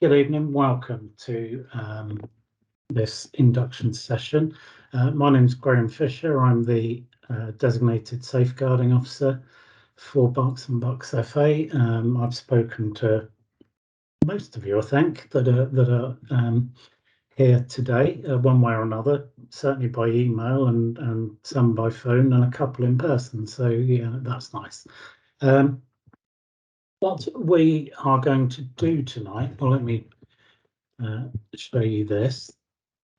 Good evening, welcome to this induction session. My name is Graham Fisher. I'm the designated safeguarding officer for Bucks and Bucks FA. I've spoken to most of you, I think, that are here today, one way or another, certainly by email and some by phone and a couple in person. So yeah, that's nice. What we are going to do tonight, well, let me show you this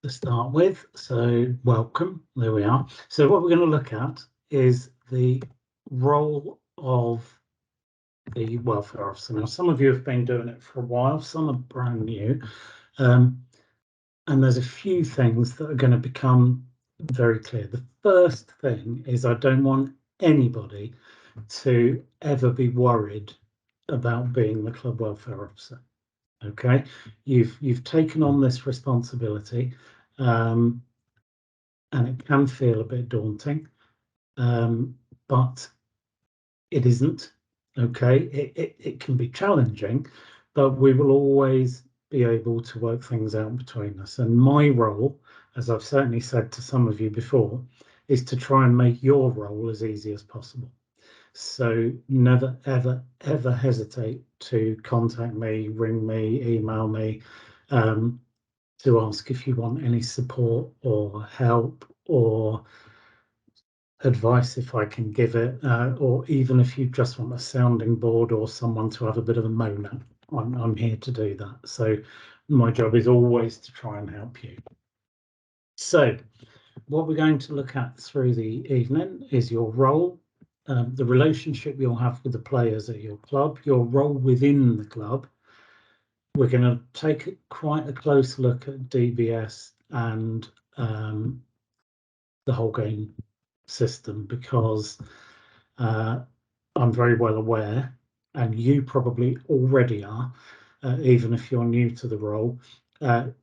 to start with. So welcome, there we are. So what we're going to look at is the role of the welfare officer. Now, some of you have been doing it for a while, some are brand new, and there's a few things that are going to become very clear. The first thing is I don't want anybody to ever be worried about being the club welfare officer. Okay, you've taken on this responsibility, and it can feel a bit daunting, but it isn't. Okay, it can be challenging, but we will always be able to work things out between us. And my role, as I've certainly said to some of you before, is to try and make your role as easy as possible. So never, ever, ever hesitate to contact me, ring me, email me, to ask if you want any support or help or advice if I can give it, or even if you just want a sounding board or someone to have a bit of a moan at. I'm here to do that. So my job is always to try and help you. So what we're going to look at through the evening is your role, the relationship you'll have with the players at your club, your role within the club. We're going to take quite a close look at DBS and the whole game system, because I'm very well aware, and you probably already are, even if you're new to the role, that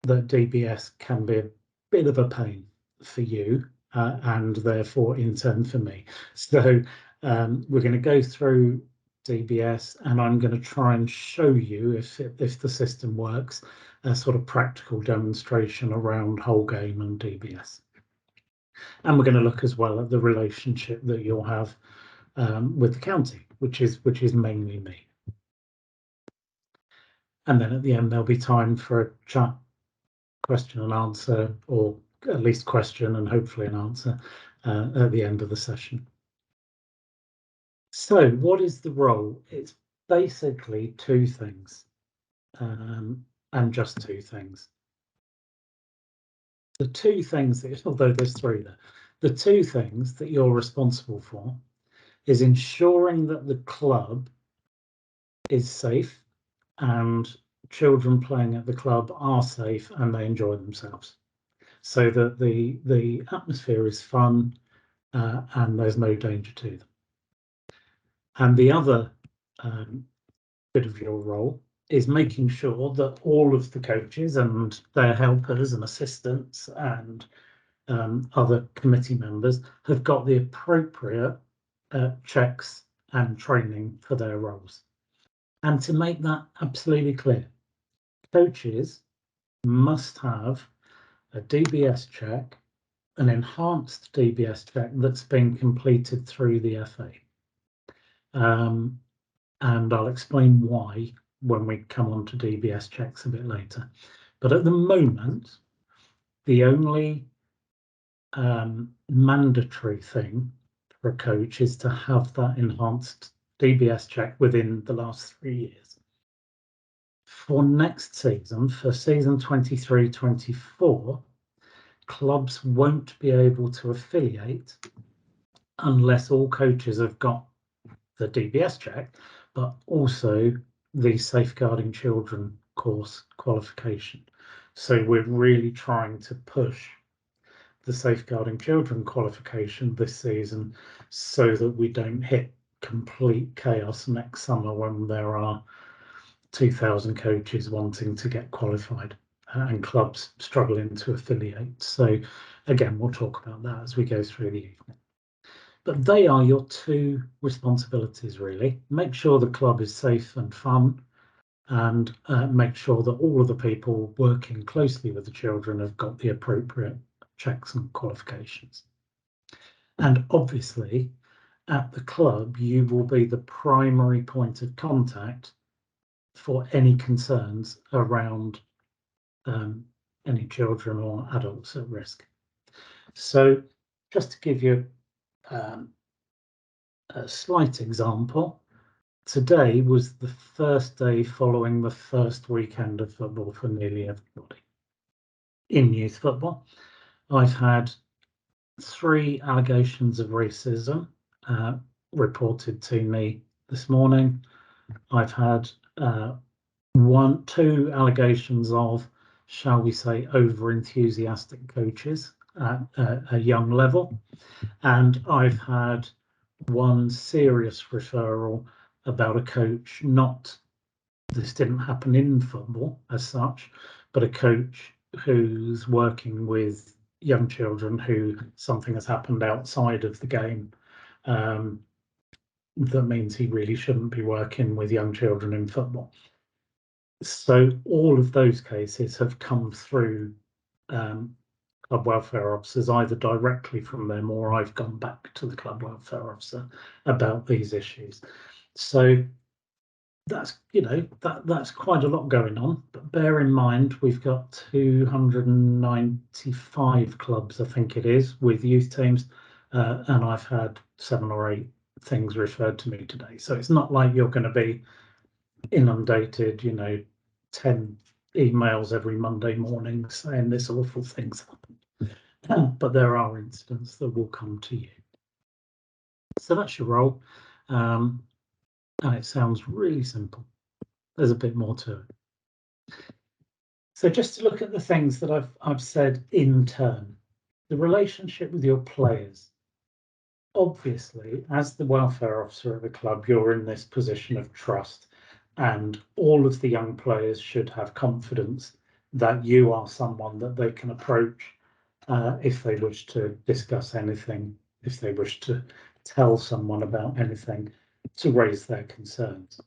DBS can be a bit of a pain for you, and therefore in turn for me. So we're going to go through DBS, and I'm going to try and show you if the system works, a sort of practical demonstration around whole game and DBS. And we're going to look as well at the relationship that you'll have with the county, which is mainly me. And then at the end there'll be time for a chat, question and answer, or at least question and hopefully an answer at the end of the session. So what is the role? It's basically two things, and just two things. The two things that, although there's three there, the two things that you're responsible for is ensuring that the club is safe and children playing at the club are safe and they enjoy themselves, so that the atmosphere is fun and there's no danger to them. And the other bit of your role is making sure that all of the coaches and their helpers and assistants and other committee members have got the appropriate checks and training for their roles. And to make that absolutely clear, coaches must have a DBS check, an enhanced DBS check that's been completed through the FA. And I'll explain why when we come on to DBS checks a bit later. But at the moment, the only mandatory thing for a coach is to have that enhanced DBS check within the last 3 years. For next season, for season 23-24, clubs won't be able to affiliate unless all coaches have got the DBS check, but also the Safeguarding Children course qualification. So we're really trying to push the Safeguarding Children qualification this season so that we don't hit complete chaos next summer when there are 2,000 coaches wanting to get qualified and clubs struggling to affiliate. So again, we'll talk about that as we go through the evening. But they are your two responsibilities, really. Make sure the club is safe and fun, and make sure that all of the people working closely with the children have got the appropriate checks and qualifications. And obviously, at the club, you will be the primary point of contact for any concerns around any children or adults at risk. So just to give you a slight example, today was the first day following the first weekend of football for nearly everybody in youth football. I've had 3 allegations of racism reported to me this morning. I've had 2 allegations of, shall we say, over-enthusiastic coaches at a young level, and I've had 1 serious referral about a coach. This didn't happen in football as such, but a coach who's working with young children who something has happened outside of the game that means he really shouldn't be working with young children in football. So all of those cases have come through club welfare officers, either directly from them or I've gone back to the club welfare officer about these issues. So that's, that's quite a lot going on, but bear in mind we've got 295 clubs, I think it is, with youth teams, and I've had 7 or 8 things referred to me today. So it's not like you're going to be inundated, 10 emails every Monday morning saying this awful thing's happened. But there are incidents that will come to you. So that's your role, and it sounds really simple. There's a bit more to it. So just to look at the things that I've said in turn, the relationship with your players. Obviously, as the welfare officer at the club, you're in this position of trust, and all of the young players should have confidence that you are someone that they can approach if they wish to discuss anything, if they wish to tell someone about anything, to raise their concerns.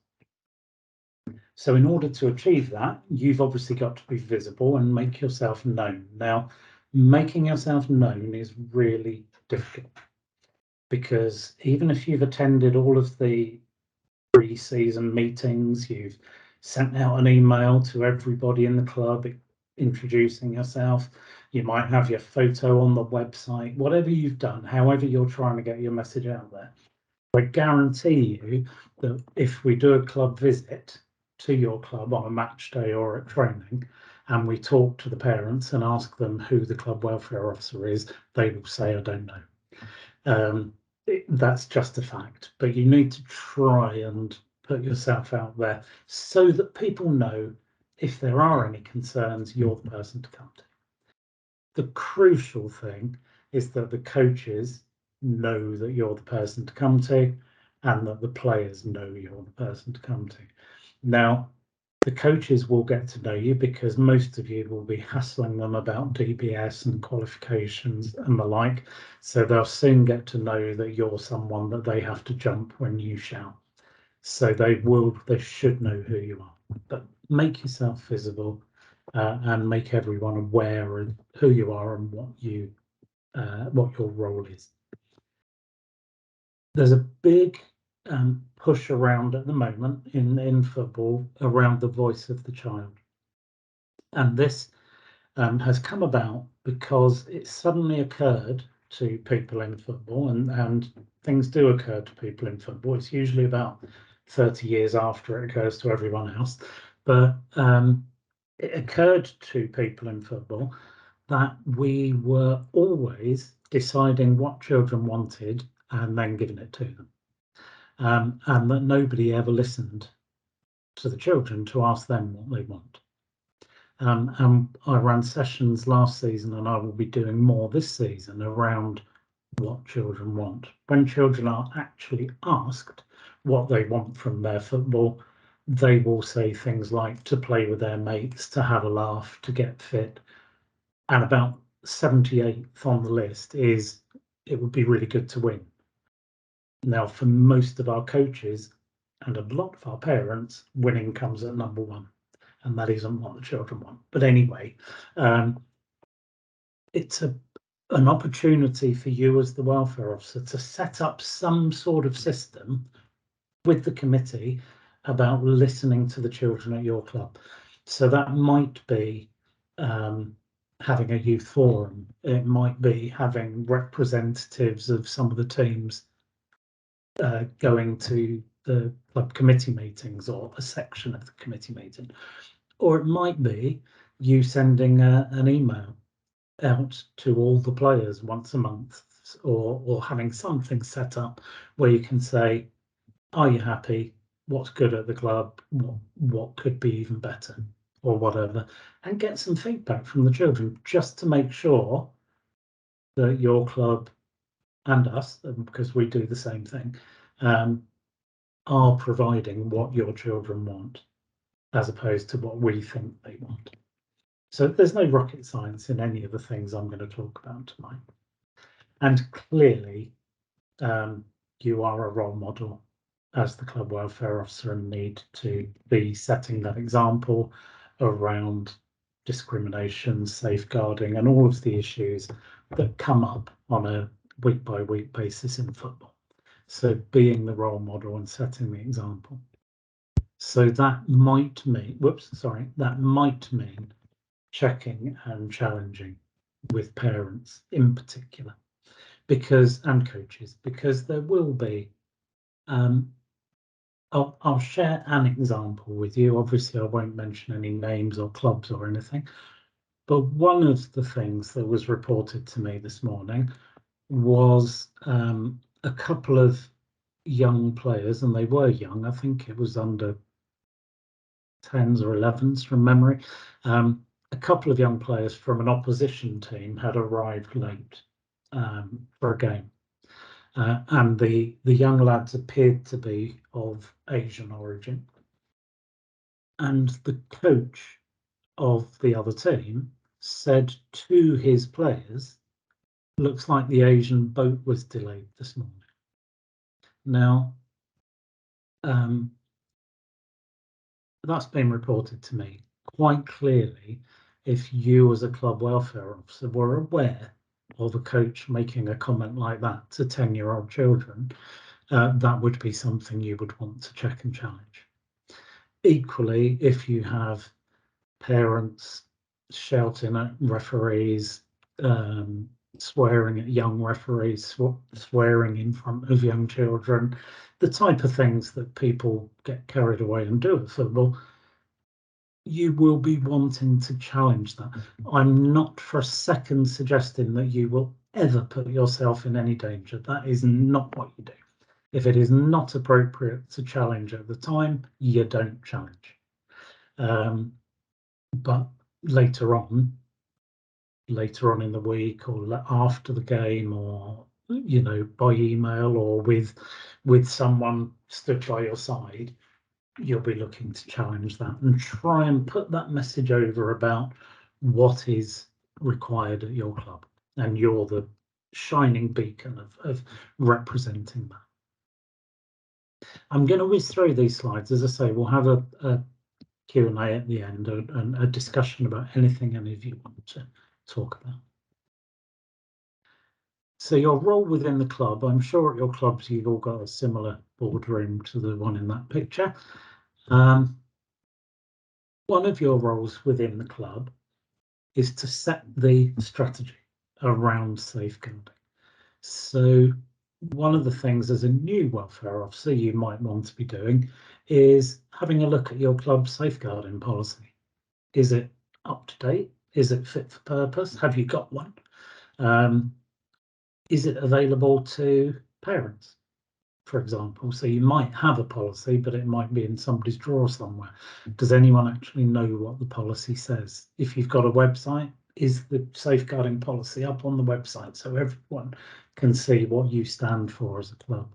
So in order to achieve that, you've obviously got to be visible and make yourself known. Now, making yourself known is really difficult, because even if you've attended all of the pre-season meetings, you've sent out an email to everybody in the club introducing yourself, you might have your photo on the website, whatever you've done, however you're trying to get your message out there, I guarantee you that if we do a club visit to your club on a match day or at training, and we talk to the parents and ask them who the club welfare officer is, they will say, I don't know. That's just a fact, but you need to try and put yourself out there so that people know if there are any concerns, you're the person to come to. The crucial thing is that the coaches know that you're the person to come to, and that the players know you're the person to come to. Now, the coaches will get to know you because most of you will be hassling them about DBS and qualifications and the like, so they'll soon get to know that you're someone that they have to jump when you shout. So they should know who you are, but make yourself visible and make everyone aware of who you are and what your role is. There's a big push around at the moment in football around the voice of the child, and this has come about because it suddenly occurred to people in football, and things do occur to people in football. It's usually about 30 years after it occurs to everyone else, but it occurred to people in football that we were always deciding what children wanted and then giving it to them, and that nobody ever listened to the children to ask them what they want. And I ran sessions last season, and I will be doing more this season around what children want. When children are actually asked what they want from their football, they will say things like to play with their mates, to have a laugh, to get fit. And about 78th on the list is it would be really good to win. Now, for most of our coaches, And a lot of our parents, winning comes at number one, and that isn't what the children want. But anyway, it's an opportunity for you as the welfare officer to set up some sort of system with the committee about listening to the children at your club. So that might be having a youth forum. It might be having representatives of some of the teams going to the club committee meetings or a section of the committee meeting. Or it might be you sending an email out to all the players once a month, or having something set up where you can say, are you happy? What's good at the club? What could be even better, or whatever, and get some feedback from the children just to make sure that your club and us, because we do the same thing, are providing what your children want as opposed to what we think they want. So there's no rocket science in any of the things I'm going to talk about tonight. And clearly, you are a role model as the club welfare officer and need to be setting that example around discrimination, safeguarding, and all of the issues that come up on a week by week basis in football. So being the role model and setting the example. So that might mean, that might mean checking and challenging with parents in particular, and coaches, because there will be, I'll share an example with you. Obviously, I won't mention any names or clubs or anything, but one of the things that was reported to me this morning was a couple of young players, and they were young. I think it was under 10s or 11s from memory. A couple of young players from an opposition team had arrived late for a game. And the young lads appeared to be of Asian origin. And the coach of the other team said to his players, looks like the Asian boat was delayed this morning. Now, that's been reported to me quite clearly. If you as a club welfare officer were aware of a coach making a comment like that to 10-year-old children, that would be something you would want to check and challenge. Equally, if you have parents shouting at referees, swearing at young referees, swearing in front of young children, the type of things that people get carried away and do at football, you will be wanting to challenge that. I'm not for a second suggesting that you will ever put yourself in any danger. That is not what you do. If it is not appropriate to challenge at the time, you don't challenge. But later on in the week, or after the game, or by email, or with someone stood by your side, you'll be looking to challenge that and try and put that message over about what is required at your club, and you're the shining beacon of representing that. I'm going to whiz through these slides. As I say, we'll have a Q&A at the end, and a discussion about anything any of you want to talk about. So your role within the club, I'm sure at your clubs you've all got a similar boardroom to the one in that picture. One of your roles within the club is to set the strategy around safeguarding. So one of the things as a new welfare officer you might want to be doing is having a look at your club's safeguarding policy. Is it up to date? Is it fit for purpose? Have you got one? Is it available to parents, for example? So you might have a policy, but it might be in somebody's drawer somewhere. Does anyone actually know what the policy says? If you've got a website, is the safeguarding policy up on the website so everyone can see what you stand for as a club?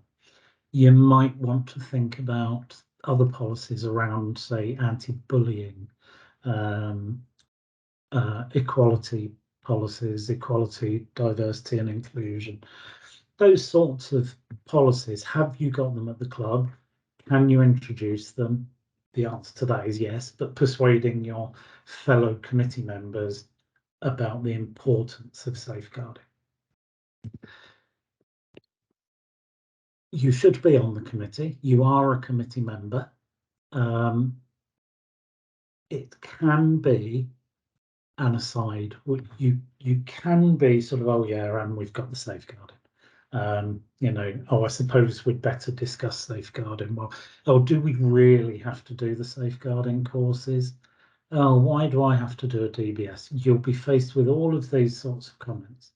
You might want to think about other policies around, say, anti-bullying, equality policies, equality, diversity and inclusion. Those sorts of policies, have you got them at the club? Can you introduce them? The answer to that is yes, but persuading your fellow committee members about the importance of safeguarding. You should be on the committee. You are a committee member. It can be an aside. You can be sort of, oh yeah, and we've got the safeguarding. Oh, I suppose we'd better discuss safeguarding. Well, oh, do we really have to do the safeguarding courses? Oh, why do I have to do a DBS? You'll be faced with all of these sorts of comments.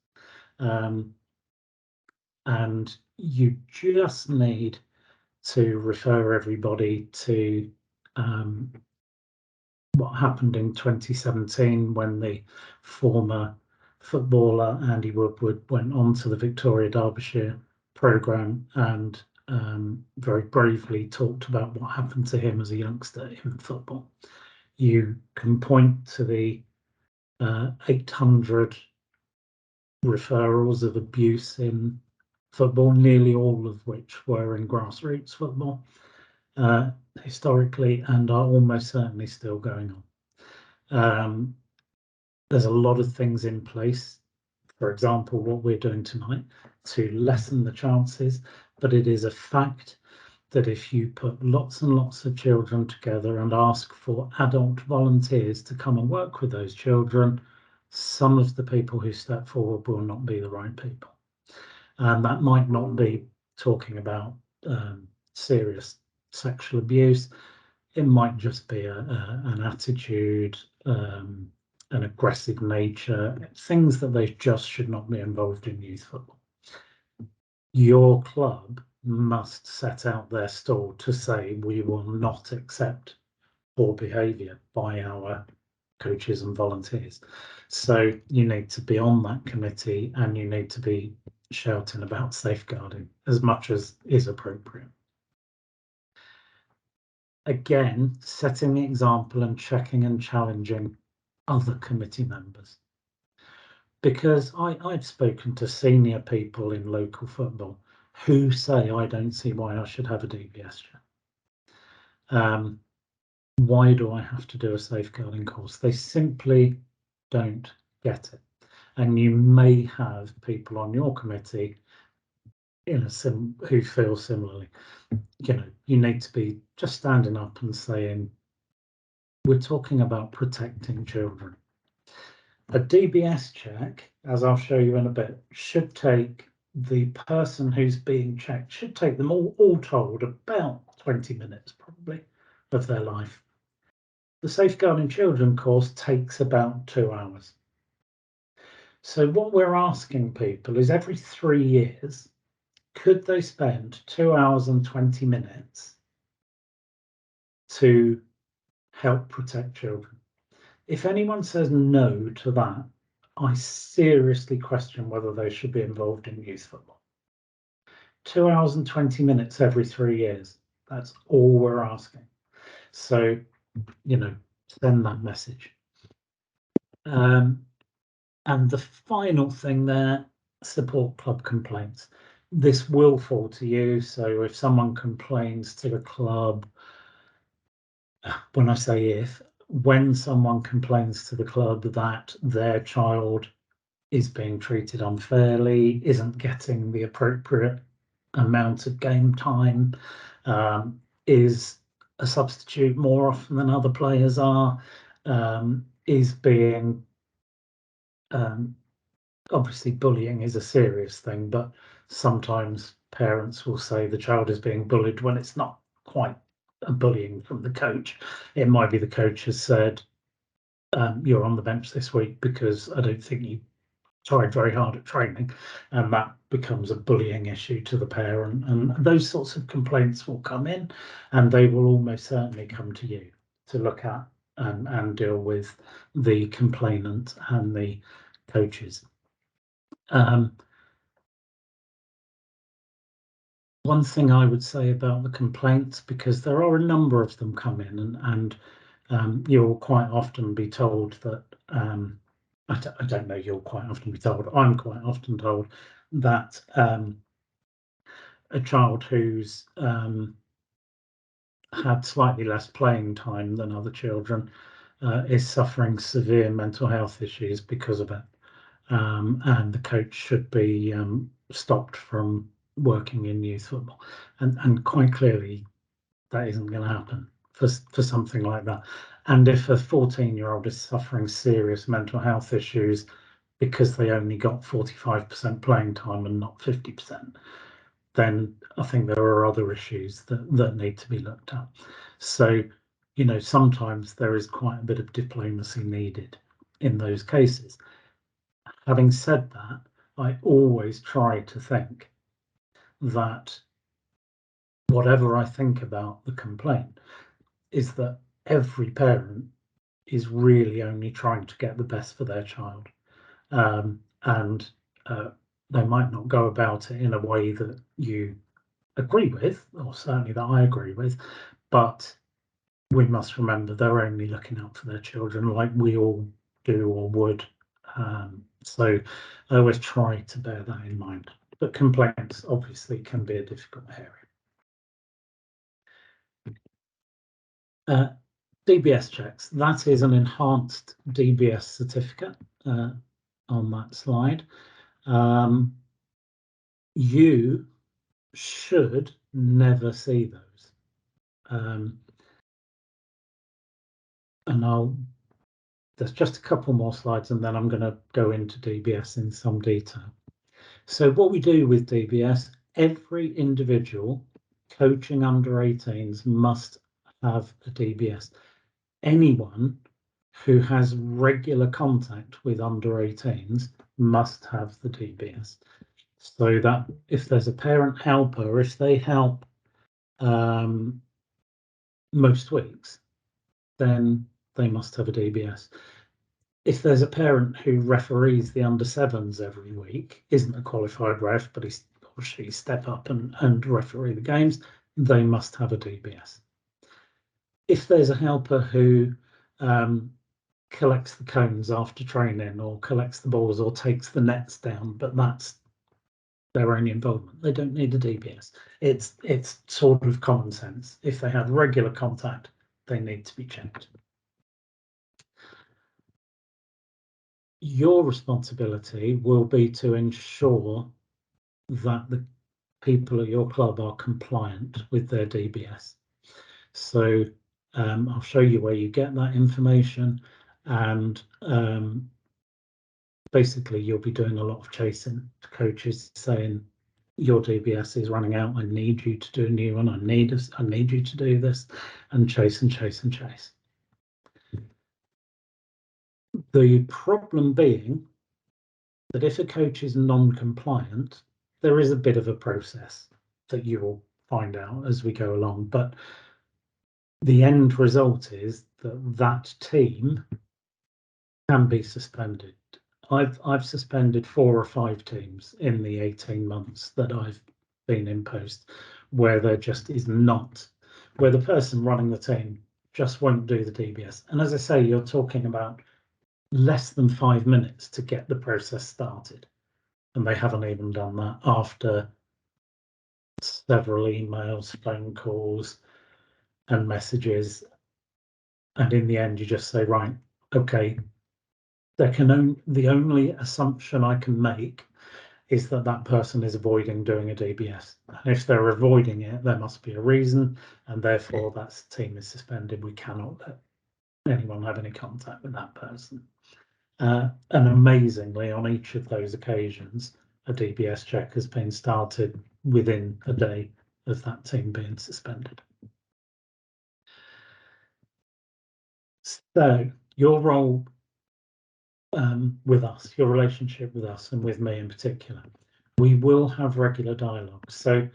And you just need to refer everybody to what happened in 2017 when the former footballer Andy Woodward went on to the Victoria Derbyshire programme and very bravely talked about what happened to him as a youngster in football. You can point to the 800 referrals of abuse in football, nearly all of which were in grassroots football historically, and are almost certainly still going on. There's a lot of things in place, for example, what we're doing tonight, to lessen the chances, but it is a fact that if you put lots and lots of children together and ask for adult volunteers to come and work with those children, some of the people who step forward will not be the right people. And that might not be talking about serious sexual abuse. It might just be an attitude, an aggressive nature, things that they just should not be involved in youth football. Your club must set out their stall to say we will not accept poor behaviour by our coaches and volunteers. So you need to be on that committee and you need to be shouting about safeguarding as much as is appropriate. Again, setting the example and checking and challenging other committee members. Because I've spoken to senior people in local football who say, I don't see why I should have a DBS check. Why do I have to do a safeguarding course? They simply don't get it. And you may have people on your committee who feel similarly. You need to be just standing up and saying, we're talking about protecting children. A DBS check, as I'll show you in a bit, should take the person who's being checked, should take them all told about 20 minutes probably of their life. The Safeguarding Children course takes about 2 hours. So what we're asking people is every 3 years, could they spend 2 hours and 20 minutes to help protect children? If anyone says no to that, I seriously question whether they should be involved in youth football. 2 hours and 20 minutes every 3 years. That's all we're asking. So, send that message. And the final thing there, support club complaints. This will fall to you. So if someone complains to the club, when I say if, when someone complains to the club that their child is being treated unfairly, isn't getting the appropriate amount of game time, is a substitute more often than other players are, is being obviously bullying is a serious thing, but sometimes parents will say the child is being bullied when it's not quite a bullying from the coach. It might be the coach has said, you're on the bench this week because I don't think you tried very hard at training, and that becomes a bullying issue to the parent. And those sorts of complaints will come in, and they will almost certainly come to you to look at and deal with the complainant and the coaches. One thing I would say about the complaints, because there are a number of them come in, and you'll quite often be told that, I don't know, you'll quite often be told, I'm quite often told that a child who's had slightly less playing time than other children is suffering severe mental health issues because of it. And the coach should be stopped from working in youth football. And quite clearly, that isn't going to happen for something like that. And if a 14-year-old is suffering serious mental health issues because they only got 45% playing time and not 50%, then I think there are other issues that need to be looked at. So, you know, sometimes there is quite a bit of diplomacy needed in those cases. Having said that, I always try to think that whatever I think about the complaint is that every parent is really only trying to get the best for their child. And they might not go about it in a way that you agree with, or certainly that I agree with, but we must remember they're only looking out for their children like we all do or would. So I always try to bear that in mind. But complaints obviously can be a difficult area. DBS checks, that is an enhanced DBS certificate on that slide. You should never see those. And there's just a couple more slides and then I'm going to go into DBS in some detail. So what we do with DBS, every individual coaching under 18s must have a DBS. Anyone who has regular contact with under 18s must have the DBS. So that if there's a parent helper, if they help most weeks, then they must have a DBS. If there's a parent who referees the under sevens every week, isn't a qualified ref, but he or she step up and referee the games, they must have a DBS. If there's a helper who collects the cones after training or collects the balls or takes the nets down, but that's their only involvement, they don't need a DBS. It's sort of common sense. If they have regular contact, they need to be checked. Your responsibility will be to ensure that the people at your club are compliant with their DBS. So I'll show you where you get that information, and basically you'll be doing a lot of chasing to coaches saying your DBS is running out, I need you to do a new one, I need you to do this, and chase and chase and chase. The problem being that if a coach is non-compliant, there is a bit of a process that you will find out as we go along, but the end result is that that team can be suspended. I've suspended 4 or 5 teams in the 18 months that I've been in post, where there just is not, where the person running the team just won't do the DBS. And as I say, you're talking about less than 5 minutes to get the process started, and they haven't even done that after several emails, phone calls, and messages. And in the end, you just say, right, okay, the only assumption I can make is that that person is avoiding doing a DBS. And if they're avoiding it, there must be a reason, and therefore that team is suspended. We cannot let anyone have any contact with that person. And amazingly, on each of those occasions, a DBS check has been started within a day of that team being suspended. So your role with us, your relationship with us and with me in particular, we will have regular dialogue. So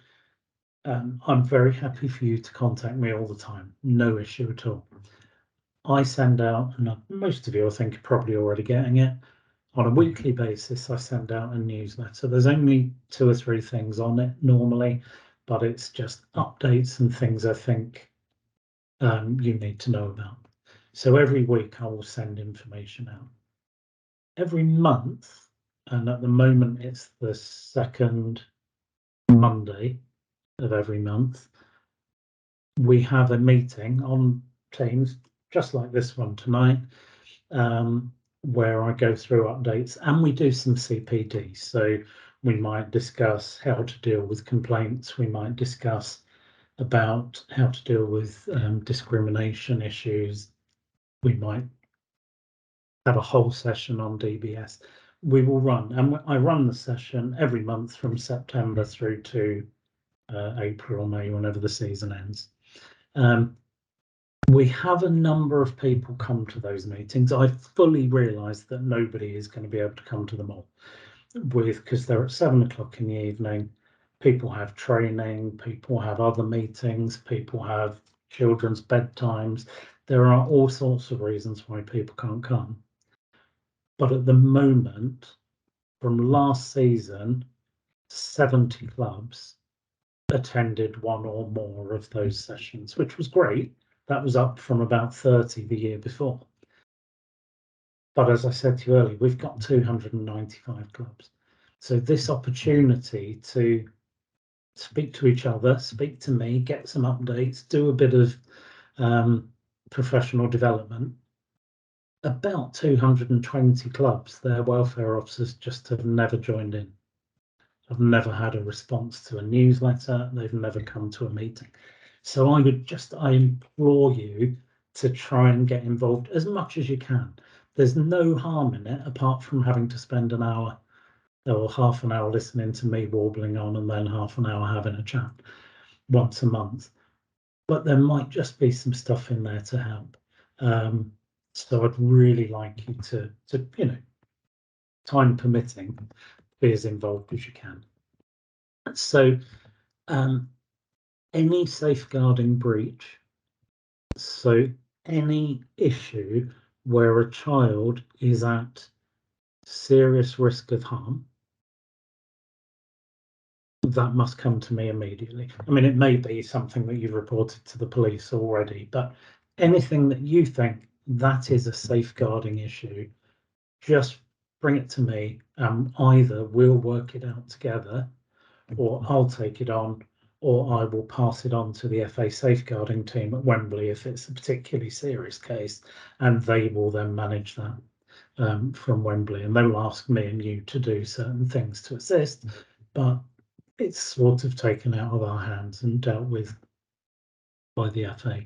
I'm very happy for you to contact me all the time, no issue at all. I send out, and most of you I think are probably already getting it, on a weekly basis. I send out a newsletter. There's only 2 or 3 things on it normally, but it's just updates and things I think you need to know about. So every week I will send information out. Every month, and at the moment it's the 2nd Monday of every month, we have a meeting on Teams, just like this one tonight, where I go through updates and we do some CPD. So we might discuss how to deal with complaints. We might discuss about how to deal with discrimination issues. We might have a whole session on DBS. We will run, and I run the session every month from September through to April or May, whenever the season ends. We have a number of people come to those meetings. I fully realise that nobody is going to be able to come to them all, because they're at 7 o'clock in the evening. People have training, people have other meetings, people have children's bedtimes. There are all sorts of reasons why people can't come. But at the moment, from last season, 70 clubs attended one or more of those sessions, which was great. That was up from about 30 the year before. But as I said to you earlier, we've got 295 clubs. So this opportunity to speak to each other, speak to me, get some updates, do a bit of professional development. About 220 clubs, their welfare officers just have never joined in. I've never had a response to a newsletter. They've never come to a meeting. So I implore you to try and get involved as much as you can. There's no harm in it, apart from having to spend an hour or half an hour listening to me warbling on and then half an hour having a chat once a month. But there might just be some stuff in there to help. So I'd really like you to, time permitting, be as involved as you can. So any safeguarding breach, so any issue where a child is at serious risk of harm, that must come to me immediately. I mean, it may be something that you've reported to the police already, but anything that you think that is a safeguarding issue, just bring it to me. Either we'll work it out together, or I'll take it on, or I will pass it on to the FA safeguarding team at Wembley if it's a particularly serious case, and they will then manage that from Wembley, and they will ask me and you to do certain things to assist, but it's sort of taken out of our hands and dealt with by the FA.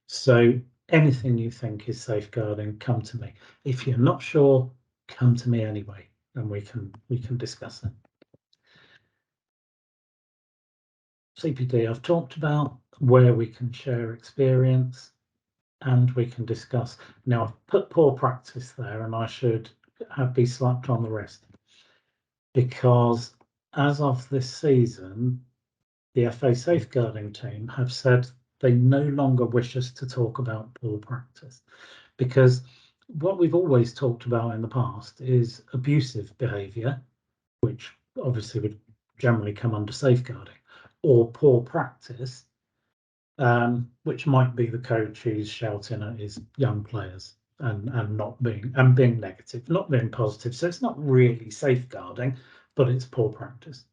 So anything you think is safeguarding, come to me. If you're not sure, come to me anyway, and we can discuss it. CPD, I've talked about where we can share experience and we can discuss. Now, I've put poor practice there, and I should be slapped on the wrist, because as of this season, the FA safeguarding team have said they no longer wish us to talk about poor practice, because what we've always talked about in the past is abusive behaviour, which obviously would generally come under safeguarding, or poor practice, which might be the coach who's shouting at his young players and not being negative, not being positive. So it's not really safeguarding, but it's poor practice.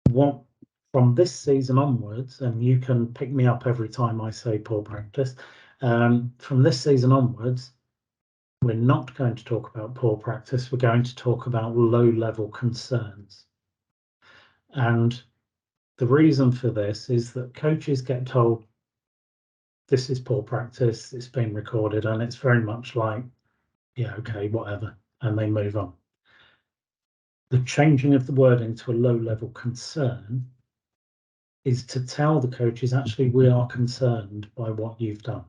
What from this season onwards, and you can pick me up every time I say poor practice, from this season onwards, we're not going to talk about poor practice. We're going to talk about low-level concerns. And the reason for this is that coaches get told, this is poor practice, it's been recorded, and it's very much like, yeah, okay, whatever, and they move on. The changing of the wording to a low-level concern is to tell the coaches, actually, we are concerned by what you've done.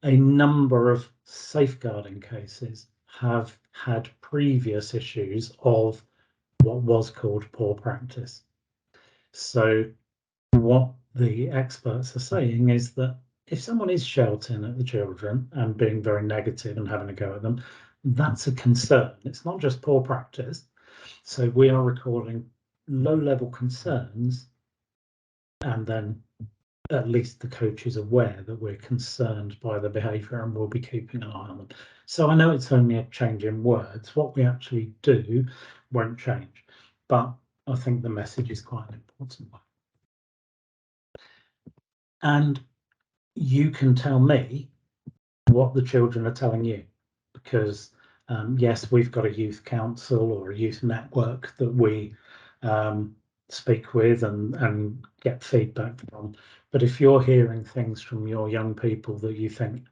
A number of safeguarding cases have had previous issues of what was called poor practice. So what the experts are saying is that if someone is shouting at the children and being very negative and having a go at them, that's a concern. It's not just poor practice. So we are recording low-level concerns, and then at least the coach is aware that we're concerned by the behaviour and we'll be keeping an eye on them. So I know it's only a change in words. What we actually do won't change, but I think the message is quite an important one. and you can tell me what the children are telling you, because yes, we've got a youth council or a youth network that we speak with and get feedback from. But if you're hearing things from your young people that you think,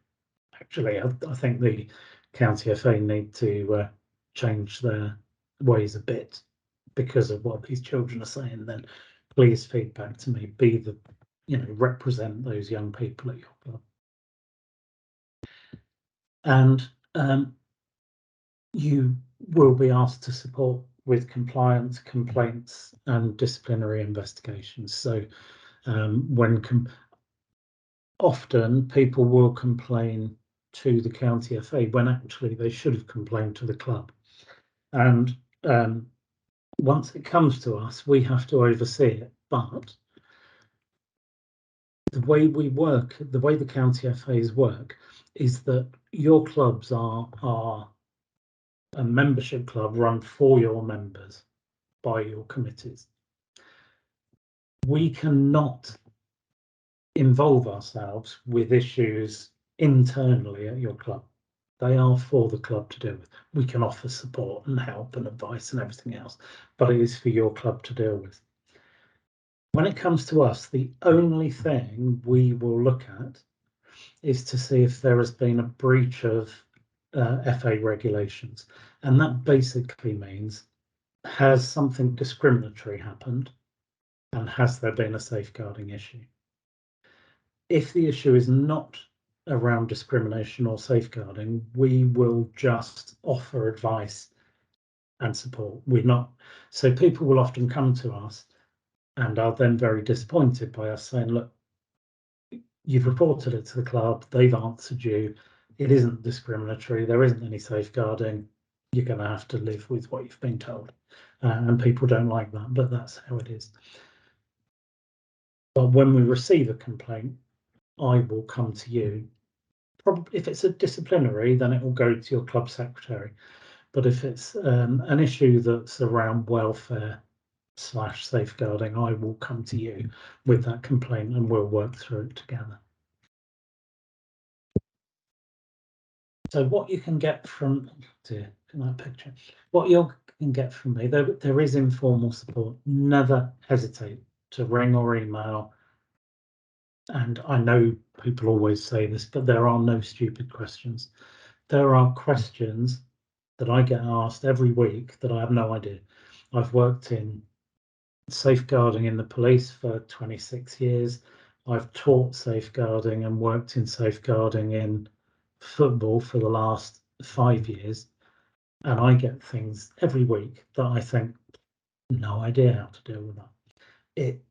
actually, I think the county FA need to change their ways a bit because of what these children are saying, then please feedback to me. Be the, represent those young people at your club. And you will be asked to support with compliance, complaints, and disciplinary investigations. So often people will complain to the county FA when actually they should have complained to the club. And once it comes to us, we have to oversee it. But the way we work, the way the county FAs work, is that your clubs are a membership club run for your members by your committees. We cannot involve ourselves with issues internally at your club. They are for the club to deal with. We can offer support and help and advice and everything else, but it is for your club to deal with. When it comes to us, the only thing we will look at is to see if there has been a breach of FA regulations. And that basically means, has something discriminatory happened and has there been a safeguarding issue? If the issue is not around discrimination or safeguarding, we will just offer advice and support. We're not, so people will often come to us and are then very disappointed by us saying, look, you've reported it to the club, they've answered you, it isn't discriminatory, there isn't any safeguarding, you're going to have to live with what you've been told. And people don't like that, but that's how it is. But when we receive a complaint, I will come to you. Probably if it's a disciplinary, then it will go to your club secretary. But if it's an issue that's around welfare / safeguarding, I will come to you with that complaint and we'll work through it together. So what you can get from that picture, what you can get from me, there is informal support. Never hesitate to ring or email. And I know people always say this, but there are no stupid questions. There are questions that I get asked every week that I have no idea. I've worked in safeguarding in the police for 26 years. I've taught safeguarding and worked in safeguarding in football for the last 5 years. And I get things every week that I think, no idea how to deal with that.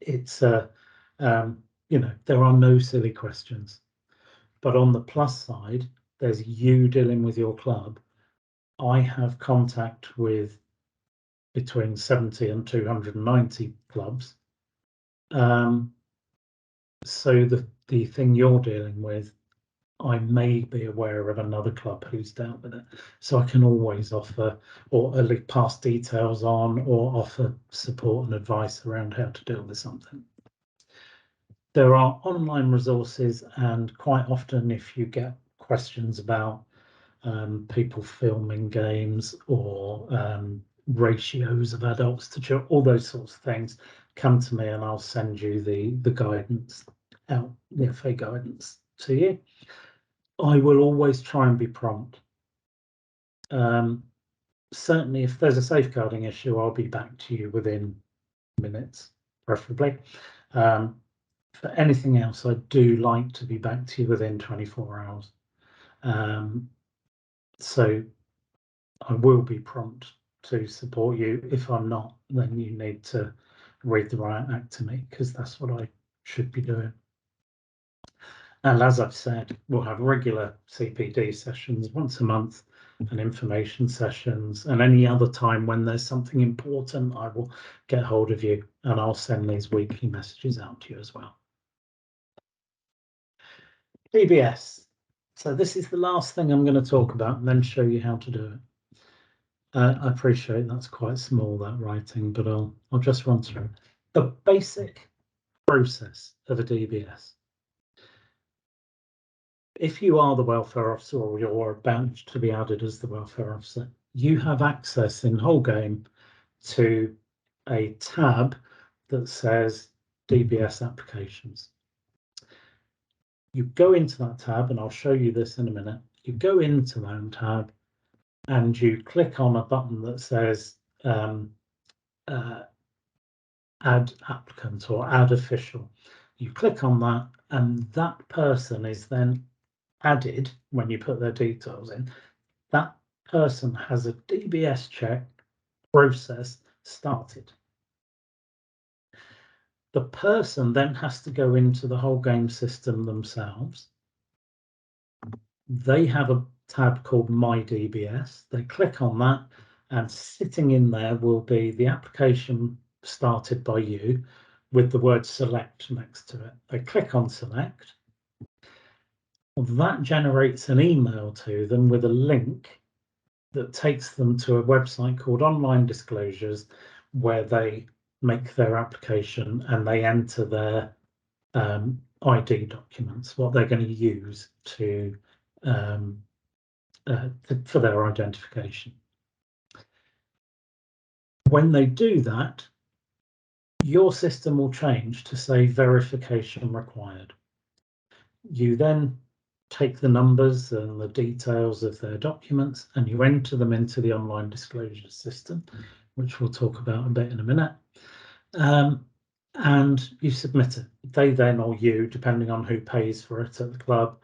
It's there are no silly questions. But on the plus side, there's you dealing with your club. I have contact with between 70 and 290 clubs. So the thing you're dealing with, I may be aware of another club who's dealt with it. So I can always offer or at least pass details on or offer support and advice around how to deal with something. There are online resources, and quite often if you get questions about people filming games or ratios of adults to children, all those sorts of things, come to me and I'll send you the guidance out, the FA guidance to you. I will always try and be prompt. Certainly if there's a safeguarding issue, I'll be back to you within minutes, preferably. For anything else, I do like to be back to you within 24 hours. So I will be prompt to support you. If I'm not, then you need to read the Riot Act to me, because that's what I should be doing. And as I've said, we'll have regular CPD sessions once a month and information sessions, and any other time when there's something important, I will get hold of you and I'll send these weekly messages out to you as well. DBS. So this is the last thing I'm going to talk about and then show you how to do it. I appreciate that's quite small, that writing, but I'll just run through the basic process of a DBS. if you are the welfare officer or you're about to be added as the welfare officer, you have access in whole game to a tab that says DBS applications. You go into that tab, and I'll show you this in a minute. You go into that tab and you click on a button that says add applicant or add official. You click on that, and that person is then added when you put their details in. That person has a DBS check process started. The person then has to go into the whole game system themselves. They have a tab called My DBS. They click on that, and sitting in there will be the application started by you with the word select next to it. They click on select. That generates an email to them with a link that takes them to a website called Online Disclosures, where they make their application and they enter their ID documents, what they're going to use to for their identification. When they do that, your system will change to say verification required. You then take the numbers and the details of their documents and you enter them into the online disclosure system, which we'll talk about a bit in a minute. And you submit it. They then, or you, depending on who pays for it at the club,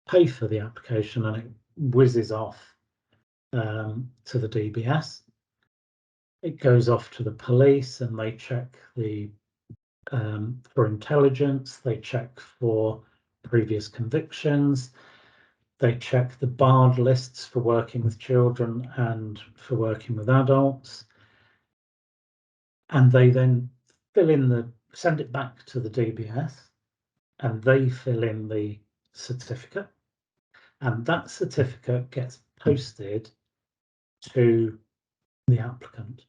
pay for the application, and it whizzes off to the DBS. It goes off to the police and they check the for intelligence, they check for previous convictions, they check the barred lists for working with children and for working with adults, and they then send it back to the DBS, and they fill in the certificate, and that certificate gets posted to the applicant.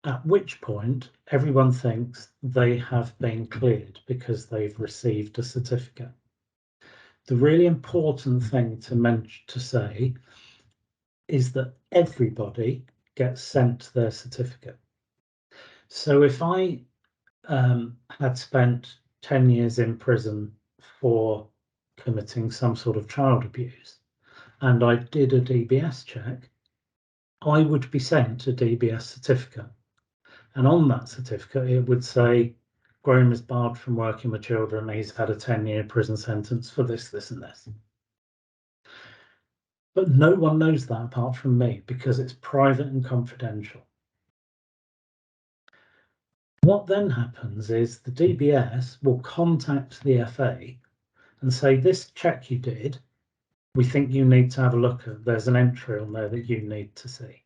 At which point everyone thinks they have been cleared because they've received a certificate. The really important thing to say is that everybody gets sent their certificate. So if I had spent 10 years in prison for committing some sort of child abuse and I did a DBS check, I would be sent a DBS certificate. And on that certificate, it would say, Graham is barred from working with children. He's had a 10-year prison sentence for this, this, and this. But no one knows that apart from me because it's private and confidential. What then happens is the DBS will contact the FA and say, this check you did, we think you need to have a look at. There's an entry on there that you need to see.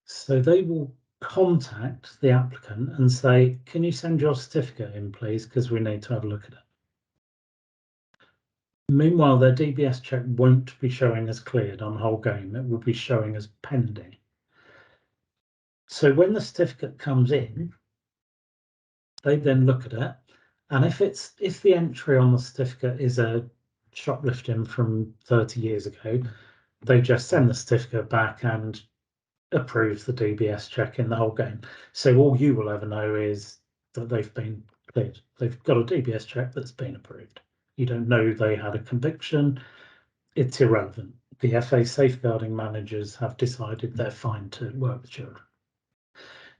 So they will contact the applicant and say, can you send your certificate in, please, because we need to have a look at it. Meanwhile, their DBS check won't be showing as cleared on whole game. It will be showing as pending. So when the certificate comes in, they then look at it, and if the entry on the certificate is a shoplifting from 30 years ago, they just send the certificate back and approve the DBS check in the whole game. So all you will ever know is that they've been cleared. They've got a DBS check that's been approved. You don't know they had a conviction. It's irrelevant. The FA safeguarding managers have decided they're fine to work with children.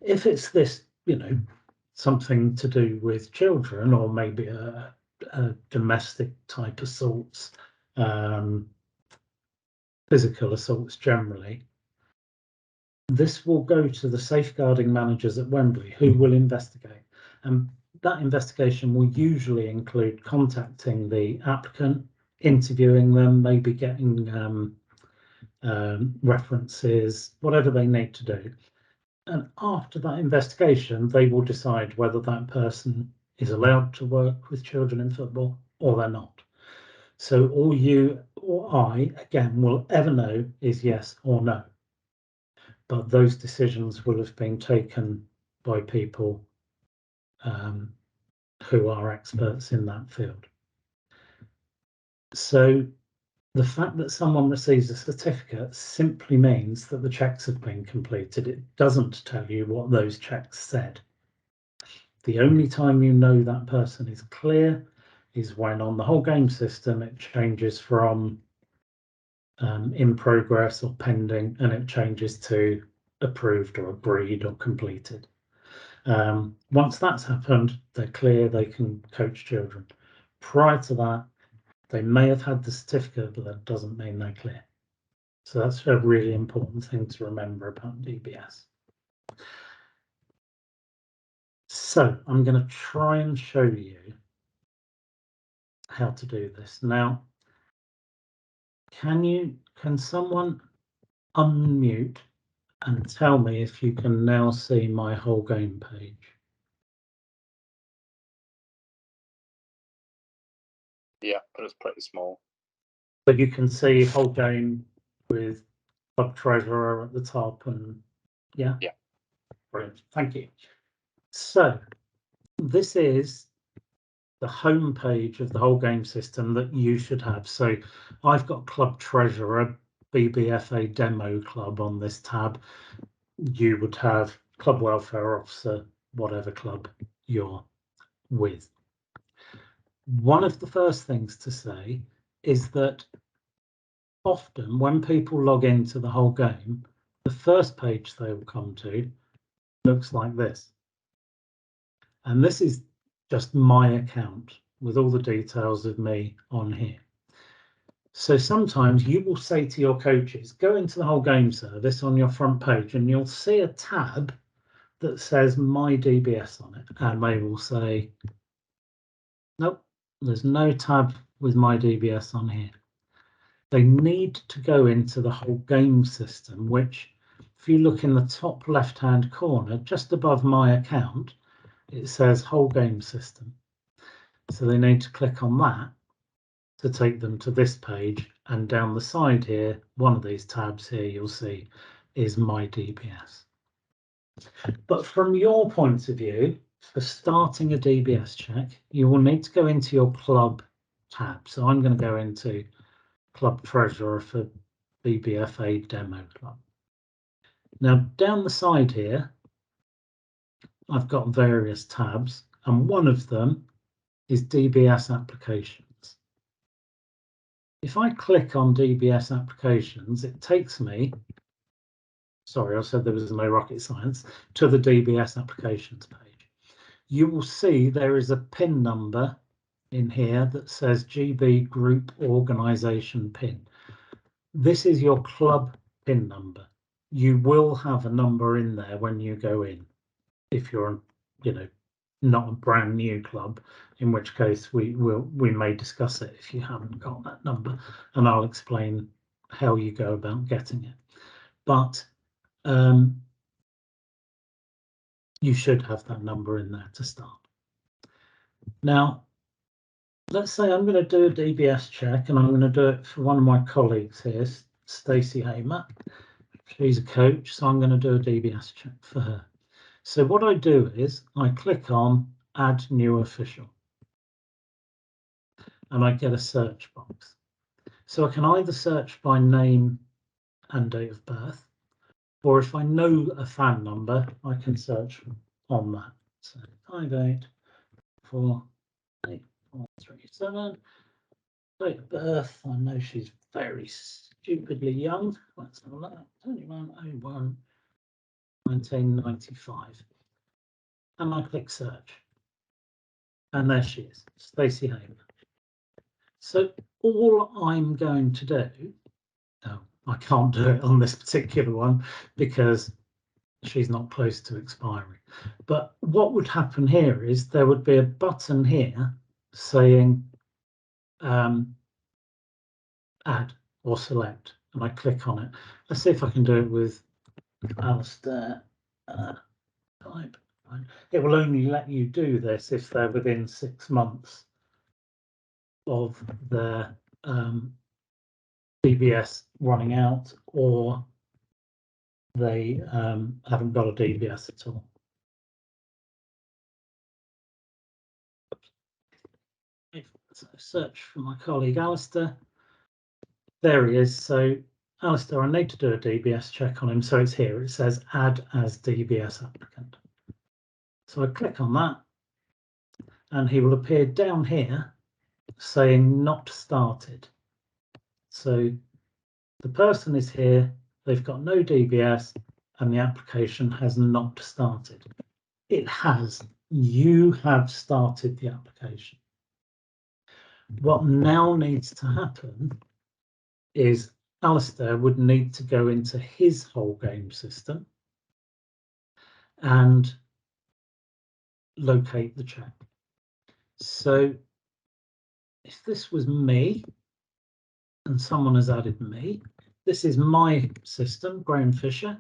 If it's this, something to do with children, or maybe a domestic type assaults, physical assaults generally, this will go to the safeguarding managers at Wembley, who will investigate. And that investigation will usually include contacting the applicant, interviewing them, maybe getting references, whatever they need to do. And after that investigation, they will decide whether that person is allowed to work with children in football or they're not. So all you or I, again, will ever know is yes or no. But those decisions will have been taken by people who are experts in that field. So the fact that someone receives a certificate simply means that the checks have been completed. It doesn't tell you what those checks said. The only time you know that person is clear is when on the whole game system it changes from in progress or pending, and it changes to approved or agreed or completed. Once that's happened, they're clear, they can coach children. Prior to that, they may have had the certificate, but that doesn't mean they're clear. So that's a really important thing to remember about DBS. So I'm going to try and show you how to do this. Now, can someone unmute and tell me if you can now see my whole game page? Yeah, but it's pretty small. But you can see whole game with Club Treasurer at the top, and yeah? Yeah. Brilliant, thank you. So this is the home page of the whole game system that you should have. So I've got Club Treasurer, BBFA Demo Club on this tab. You would have Club Welfare Officer, whatever club you're with. One of the first things to say is that often when people log into the whole game, the first page they will come to looks like this. And this is just my account with all the details of me on here. So sometimes you will say to your coaches, go into the whole game service on your front page and you'll see a tab that says My DBS on it. And they will say, nope, there's no tab with My DBS on here. They need to go into the whole game system, which if you look in the top left-hand corner, just above my account, it says whole game system. So they need to click on that to take them to this page, and down the side here, one of these tabs here you'll see is My DBS. But from your point of view, for starting a DBS check, you will need to go into your club tab. So I'm going to go into Club Treasurer for BBFA Demo Club. Now down the side here, I've got various tabs, and one of them is DBS Applications. If I click on DBS Applications, it takes me, sorry, I said there was no rocket science, to the DBS Applications page. You will see there is a PIN number in here that says GB Group Organisation PIN. This is your club PIN number. You will have a number in there when you go in, if you're, not a brand new club, in which case we may discuss it if you haven't got that number, and I'll explain how you go about getting it. But you should have that number in there to start. Now, let's say I'm going to do a DBS check, and I'm going to do it for one of my colleagues here, Stacey Hamer. She's a coach, so I'm going to do a DBS check for her. So what I do is I click on Add New Official, and I get a search box. So I can either search by name and date of birth, or if I know a fan number, I can search on that. So 584847, date of birth. I know she's very stupidly young. Let's have a look. 2101 1995. And I click search. And there she is, Stacey Hamer. So all I'm going to do, no, I can't do it on this particular one because she's not close to expiry. But what would happen here is there would be a button here saying add or select, and I click on it. Let's see if I can do it with Alistair. Type. It will only let you do this if they're within 6 months of their DBS running out, or they haven't got a DBS at all. So search for my colleague Alistair. There he is. So Alistair, I need to do a DBS check on him. So it's here. It says add as DBS applicant. So I click on that and he will appear down here saying not started. So the person is here, they've got no DBS and the application has not started. It has. You have started the application. What now needs to happen is Alistair would need to go into his whole game system and locate the check. So if this was me and someone has added me, this is my system, Graham Fisher.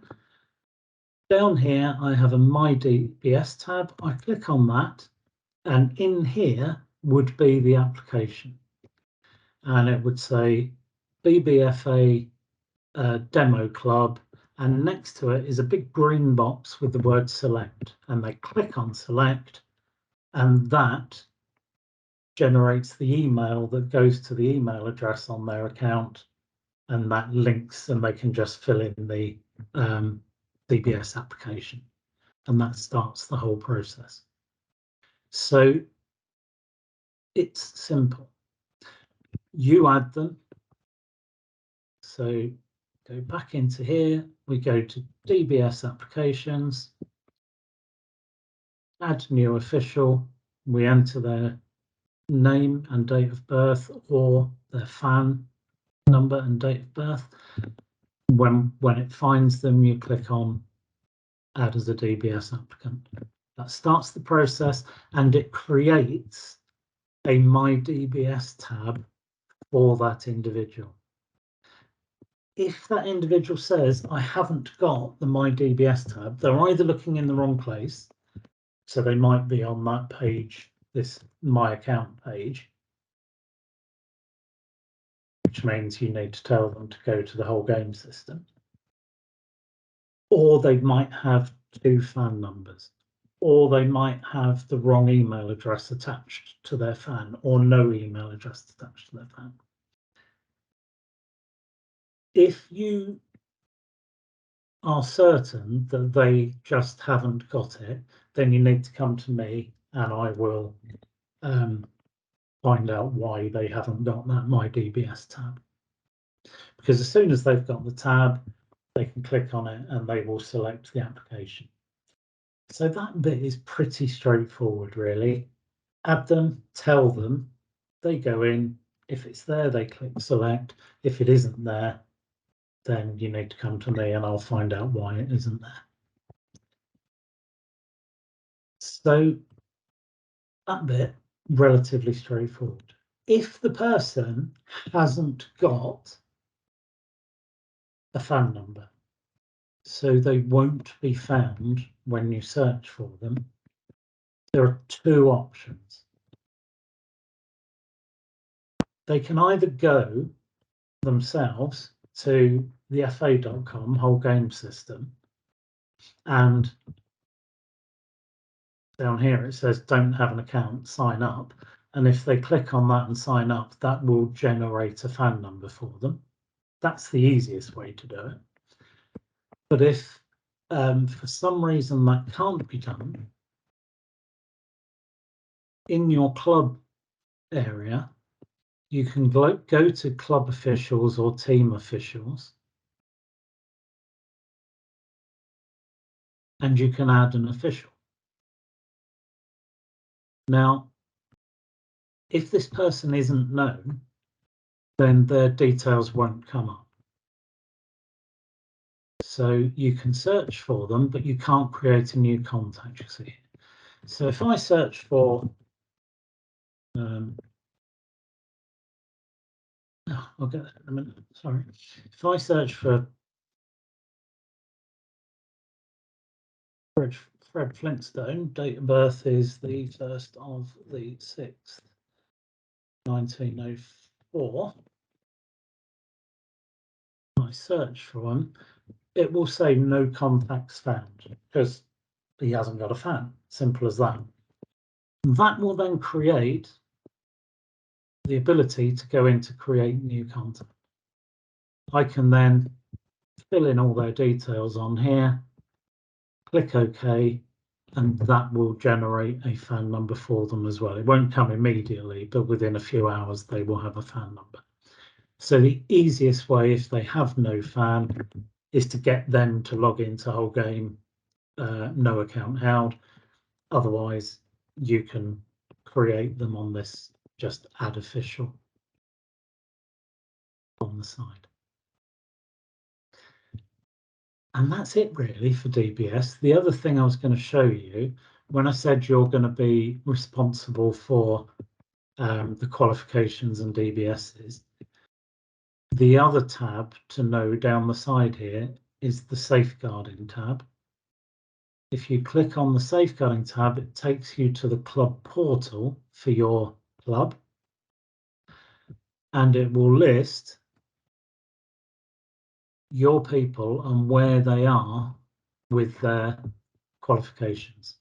Down here, I have a My DBS tab. I click on that, and in here would be the application. And it would say BBFA Demo Club, and next to it is a big green box with the word select. And they click on select, and that generates the email that goes to the email address on their account, and that links, and they can just fill in the DBS application, and that starts the whole process. So it's simple. You add them. So go back into here, we go to DBS applications, add new official, we enter their name and date of birth or their fan number and date of birth. When it finds them, you click on add as a DBS applicant. That starts the process and it creates a My DBS tab for that individual. If that individual says, I haven't got the My DBS tab, they're either looking in the wrong place, so they might be on that page, this My Account page, which means you need to tell them to go to the whole game system, or they might have two fan numbers, or they might have the wrong email address attached to their fan, or no email address attached to their fan. If you are certain that they just haven't got it, then you need to come to me and I will find out why they haven't got that My DBS tab. Because as soon as they've got the tab, they can click on it and they will select the application. So that bit is pretty straightforward, really. Add them, tell them, they go in. If it's there, they click select. If it isn't there, then you need to come to me and I'll find out why it isn't there. So that bit, relatively straightforward. If the person hasn't got a fan number, so they won't be found when you search for them, there are two options. They can either go themselves to the fa.com whole game system, and down here it says don't have an account, sign up, and if they click on that and sign up, that will generate a fan number for them. That's the easiest way to do it. But if for some reason that can't be done, in your club area, you can go to club officials or team officials, and you can add an official. Now, if this person isn't known, then their details won't come up. So you can search for them, but you can't create a new contact, you see. So if I search for, I'll get that in a minute, sorry. If I search for Fred Flintstone, date of birth is the 1st of the 6th, 1904. I search for him, it will say no contacts found because he hasn't got a fan. Simple as that. That will then create the ability to go in to create new content. I can then fill in all their details on here, click OK, and that will generate a fan number for them as well. It won't come immediately, but within a few hours they will have a fan number. So the easiest way, if they have no fan, is to get them to log into whole game, no account held. Otherwise, you can create them on this, just add official on the side. And that's it really for DBS. The other thing I was going to show you, when I said you're going to be responsible for the qualifications and DBSs, the other tab to know down the side here is the safeguarding tab. If you click on the safeguarding tab, it takes you to the club portal for your club, and it will list your people and where they are with their qualifications.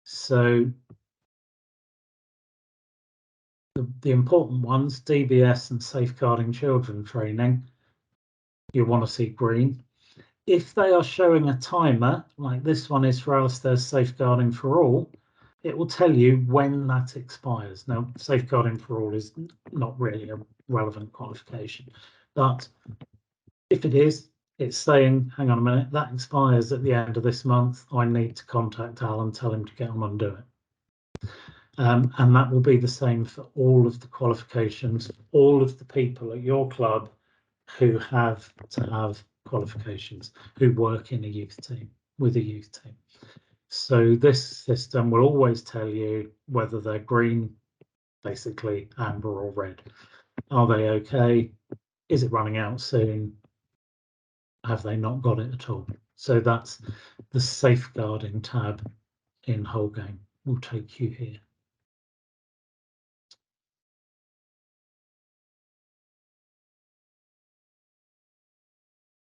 So the important ones, DBS and safeguarding children training, you want to see green. If they are showing a timer, like this one is for Alistair's Safeguarding for All, it will tell you when that expires. Now, Safeguarding for All is not really a relevant qualification, but if it is, it's saying, hang on a minute, that expires at the end of this month. I need to contact Al and tell him to get on and do it. And that will be the same for all of the qualifications, all of the people at your club who have to have qualifications, who work in a youth team, with a youth team. So this system will always tell you whether they're green, basically amber or red. Are they okay? Is it running out soon? Have they not got it at all? So that's the safeguarding tab in whole game will take you here.